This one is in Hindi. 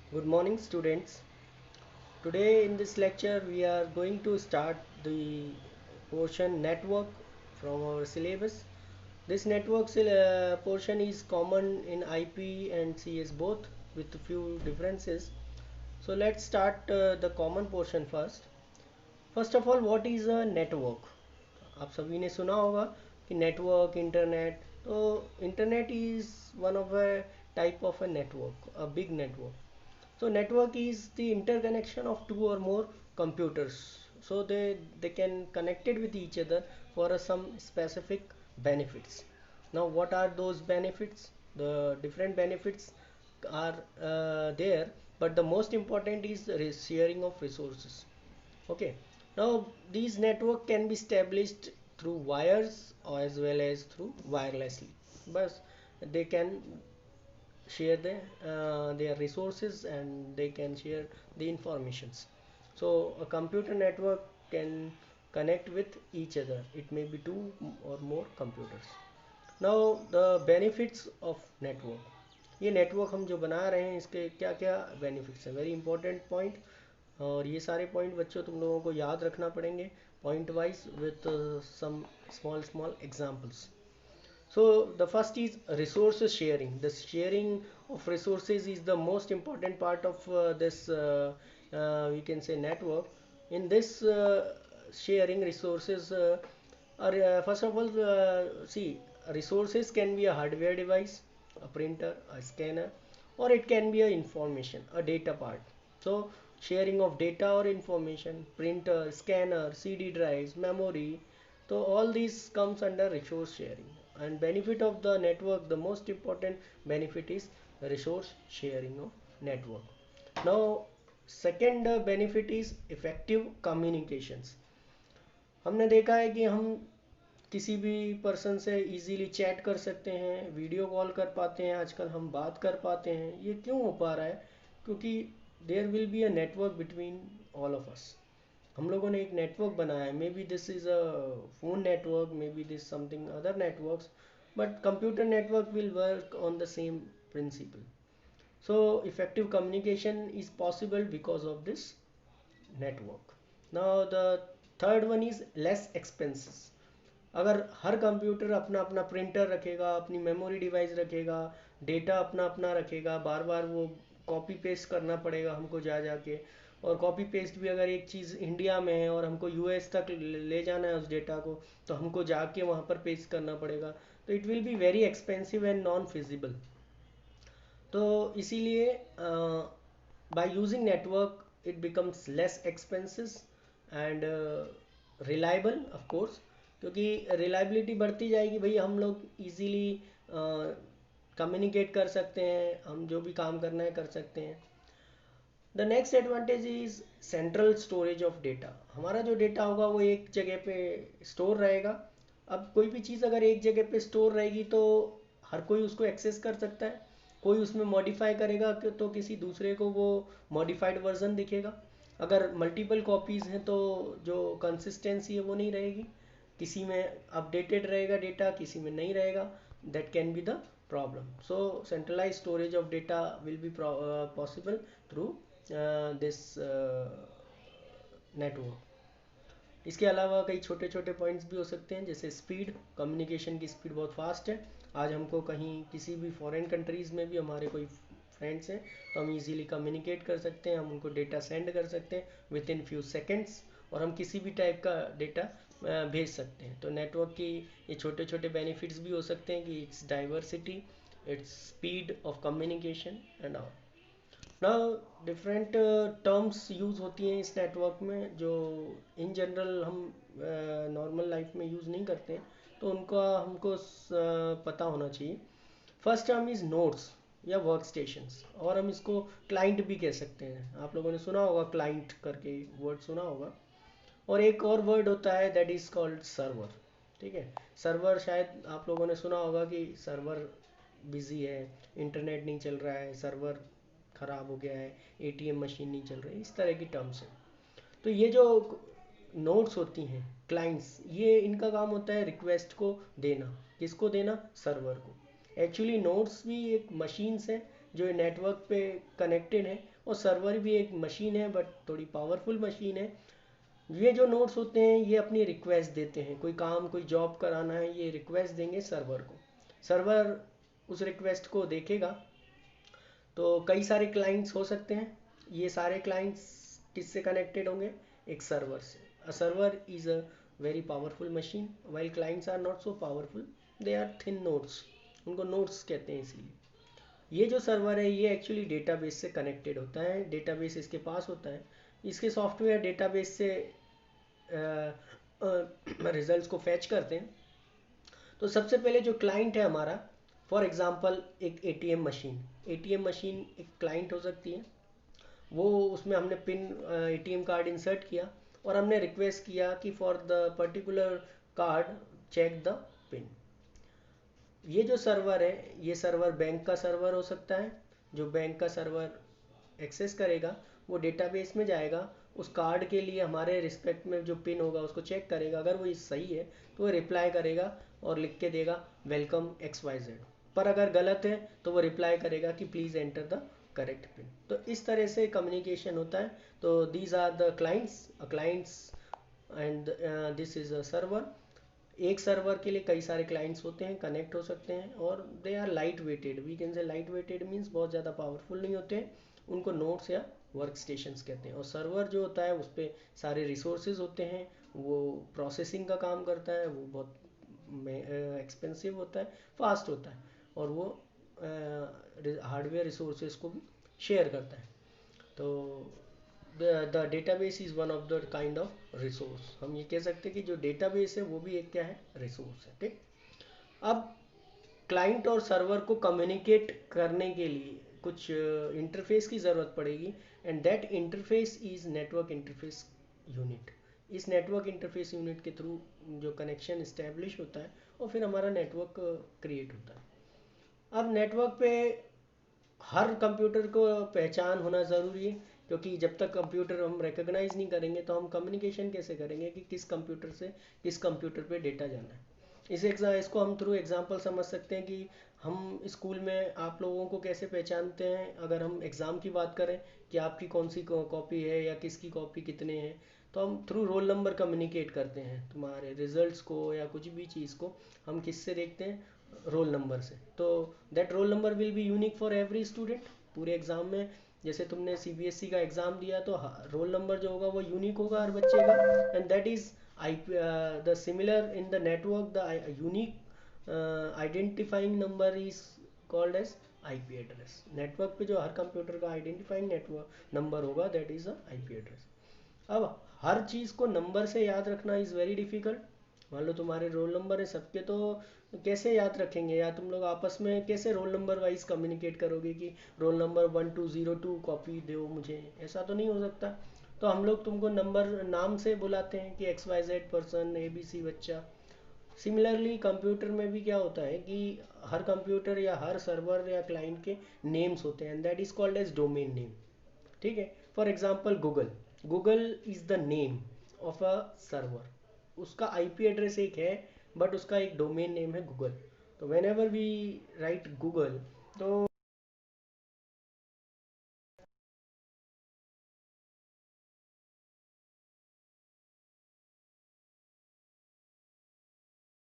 Good morning, students. Today in this lecture, we are going to start the portion network from our syllabus. This network portion is common in IP and CS both with a few differences. So let's start the common portion first. First of all, what is a network? आप सभी ने सुना होगा कि नेटवर्क इंटरनेट, तो internet is one of a type of a network, a big network. So network is the interconnection of two or more computers. So they can connect it with each other for some specific benefits. Now what are those benefits? The different benefits are there, but the most important is the sharing of resources. Okay. Now these network can be established through wires or as well as through wirelessly. But they can share their resources and they can share the informations. So a computer network can connect with each other. It may be two or more computers. Now the benefits of network. ये नेटवर्क हम जो बना रहे हैं इसके क्या क्या बेनिफिट्स हैं, वेरी इंपॉर्टेंट पॉइंट. और ये सारे पॉइंट बच्चों तुम लोगों को याद रखना पड़ेंगे point wise with some small small examples. So the first is resources sharing. The sharing of resources is the most important part of this we can say network. In this sharing resources are first of all, see, resources can be a hardware device, a printer, a scanner, or it can be a information, a data part. So sharing of data or information, printer, scanner, CD drives, memory, so all these comes under resource sharing. And benefit of the network, the most important benefit is resource sharing of network. Now second benefit is effective communications. हमने देखा है कि हम किसी भी पर्सन से इजीली चैट कर सकते हैं, वीडियो कॉल कर पाते हैं, आजकल हम बात कर पाते हैं. ये क्यों हो पा रहा है? क्योंकि there will be a network between all of us. हम लोगों ने एक नेटवर्क बनाया है. Maybe this is a phone network, maybe this something other networks, but computer network will work on the same principle. So effective communication is possible because of this network. Now the third one is less expenses. अगर हर कंप्यूटर अपना अपना प्रिंटर रखेगा, अपनी मेमोरी डिवाइस रखेगा, डेटा अपना अपना रखेगा, बार बार वो कॉपी पेस्ट करना पड़ेगा हमको जा जाके. और कॉपी पेस्ट भी अगर एक चीज़ इंडिया में है और हमको यूएस तक ले जाना है उस डेटा को, तो हमको जाके वहाँ पर पेस्ट करना पड़ेगा. तो it will be very expensive and non feasible. तो इसीलिए by using network it becomes less expenses and reliable of course. क्योंकि रिलायबिलिटी बढ़ती जाएगी भाई, हम लोग इजीली कम्युनिकेट कर सकते हैं, हम जो भी काम करना है कर सकते हैं. The next advantage is central storage of data. हमारा जो डेटा होगा वो एक जगह पे स्टोर रहेगा. अब कोई भी चीज़ अगर एक जगह पे स्टोर रहेगी तो हर कोई उसको एक्सेस कर सकता है. कोई उसमें मॉडिफाई करेगा तो किसी दूसरे को वो मॉडिफाइड वर्जन दिखेगा. अगर मल्टीपल कॉपीज़ हैं तो जो कंसिस्टेंसी है वो नहीं रहेगी. किसी में अपडेटेड रहेगा डेटा, किसी में नहीं रहेगा. That can be the problem. So centralise storage of data will be possible through this network. इसके अलावा कई छोटे छोटे पॉइंट्स भी हो सकते हैं, जैसे स्पीड. कम्युनिकेशन की स्पीड बहुत फास्ट है. आज हमको कहीं किसी भी फॉरेन कंट्रीज़ में भी हमारे कोई फ्रेंड्स हैं तो हम इजीली कम्युनिकेट कर सकते हैं, हम उनको डेटा सेंड कर सकते हैं विद इन फ्यू सेकेंड्स. और हम किसी भी टाइप का डेटा भेज सकते हैं. तो नेटवर्क की ये छोटे छोटे बेनिफिट्स भी हो सकते हैं कि it's diversity, its speed of communication and all. ना डिफरेंट टर्म्स यूज़ होती हैं इस नेटवर्क में जो इन जनरल हम नॉर्मल लाइफ में यूज़ नहीं करते हैं, तो उनका हमको पता होना चाहिए. फर्स्ट टर्म इज़ नोड्स या वर्क स्टेशंस, और हम इसको क्लाइंट भी कह सकते हैं. आप लोगों ने सुना होगा क्लाइंट करके वर्ड सुना होगा. और एक और वर्ड होता है दैट इज़ कॉल्ड सर्वर. ठीक है, सर्वर शायद आप लोगों ने सुना होगा कि सर्वर बिजी है, इंटरनेट नहीं चल रहा है, सर्वर ख़राब हो गया है, एटीएम मशीन नहीं चल रही, इस तरह की टर्म्स हैं. तो ये जो नोट्स होती हैं क्लाइंट्स, ये इनका काम होता है रिक्वेस्ट को देना. किसको देना? सर्वर को. एक्चुअली नोट्स भी एक मशीन्स हैं जो नेटवर्क पे कनेक्टेड है, और सर्वर भी एक मशीन है बट थोड़ी पावरफुल मशीन है। ये जो नोड्स होते हैं ये अपनी रिक्वेस्ट देते हैं, कोई काम कोई जॉब कराना है, ये रिक्वेस्ट देंगे सर्वर को। सर्वर उस रिक्वेस्ट को देखेगा। तो कई सारे क्लाइंट्स हो सकते हैं। ये सारे क्लाइंट्स किससे कनेक्टेड होंगे? एक सर्वर से। A server is a very powerful machine while clients are not so powerful, they are thin nodes, उनको नोड्स कहते हैं। इसीलिए ये जो सर्वर है ये एक्चुअली डेटाबेस से कनेक्टेड होता है, डेटाबेस इसके पास होता है। इसके सॉफ्टवेयर डेटाबेस से रिजल्ट्स को फैच करते हैं। तो सबसे पहले जो क्लाइंट है हमारा, फॉर एग्जांपल एक एटीएम मशीन, एटीएम मशीन एक क्लाइंट हो सकती है। वो उसमें हमने पिन एटीएम कार्ड इंसर्ट किया और हमने रिक्वेस्ट किया कि for the particular card check the pin. ये जो सर्वर है ये सर्वर बैंक का सर्वर हो सकता है। जो बैंक का सर्वर एक्सेस करेगा वो डेटाबेस में जाएगा, उस कार्ड के लिए हमारे रिस्पेक्ट में जो पिन होगा उसको चेक करेगा। अगर वो सही है तो वो रिप्लाई करेगा और लिख के देगा वेलकम XYZ। पर अगर गलत है तो वो रिप्लाई करेगा कि please enter the correct pin. तो इस तरह से कम्युनिकेशन होता है। तो these are the clients and this is a server. एक सर्वर के लिए कई सारे क्लाइंट्स होते हैं, कनेक्ट हो सकते हैं, और they are light weighted. We can say light weighted means बहुत ज़्यादा पावरफुल नहीं होते हैं, उनको नोड्स या वर्क स्टेशंस कहते हैं। और सर्वर जो होता है उस पर सारे रिसोर्सेज होते हैं, वो प्रोसेसिंग का काम करता है, वो बहुत एक्सपेंसिव होता है, फास्ट होता है, और वो हार्डवेयर रिसोर्सेज को भी शेयर करता है। तो the database is one of the kind of resource. हम ये कह सकते हैं कि जो डेटाबेस है वो भी एक क्या है? रिसोर्स है। ठीक। अब क्लाइंट और सर्वर को कम्युनिकेट करने के लिए कुछ इंटरफेस की ज़रूरत पड़ेगी, and that interface is network interface unit. इस नेटवर्क इंटरफेस यूनिट के थ्रू जो कनेक्शन इस्टेब्लिश होता है और फिर हमारा नेटवर्क क्रिएट होता है। अब नेटवर्क पे हर कंप्यूटर को पहचान होना ज़रूरी है, क्योंकि जब तक कंप्यूटर हम रिकग्नाइज नहीं करेंगे तो हम कम्युनिकेशन कैसे करेंगे कि किस कंप्यूटर से किस कंप्यूटर पे डेटा जाना है। इसको हम थ्रू एग्जांपल समझ सकते हैं कि हम स्कूल में आप लोगों को कैसे पहचानते हैं। अगर हम एग्ज़ाम की बात करें कि आपकी कौन सी कॉपी है या किसकी कॉपी कितने हैं, तो हम थ्रू रोल नंबर कम्युनिकेट करते हैं। तुम्हारे रिजल्ट्स को या कुछ भी चीज़ को हम किससे देखते हैं? रोल नंबर से। तो that roll number will be unique for every student. पूरे एग्ज़ाम में जैसे तुमने CBSE का एग्ज़ाम दिया तो रोल नंबर जो होगा वो यूनिक होगा हर बच्चे का, and that is the similar in the network the unique identifying number is called as IP address. Network पे जो हर कंप्यूटर का आइडेंटिफाइंग नेटवर्क नंबर होगा that is a IP address. अब हर चीज़ को नंबर से याद रखना इज़ वेरी डिफ़िकल्ट। मान लो तुम्हारे रोल नंबर है सबके, तो कैसे याद रखेंगे? या तुम लोग आपस में कैसे रोल नंबर वाइज कम्युनिकेट करोगे कि रोल नंबर 1202 कॉपी दो मुझे? ऐसा तो नहीं हो सकता। तो हम लोग तुमको नंबर नाम से बुलाते हैं कि XYZ पर्सन, ABC बच्चा। सिमिलरली कंप्यूटर में भी क्या होता है कि हर कंप्यूटर या हर सर्वर या क्लाइंट के नेम्स होते हैं, and that is called as domain name. ठीक है। For example Google is the name of a server. उसका IP एड्रेस एक है बट उसका एक डोमेन नेम है गूगल। तो whenever we write Google, तो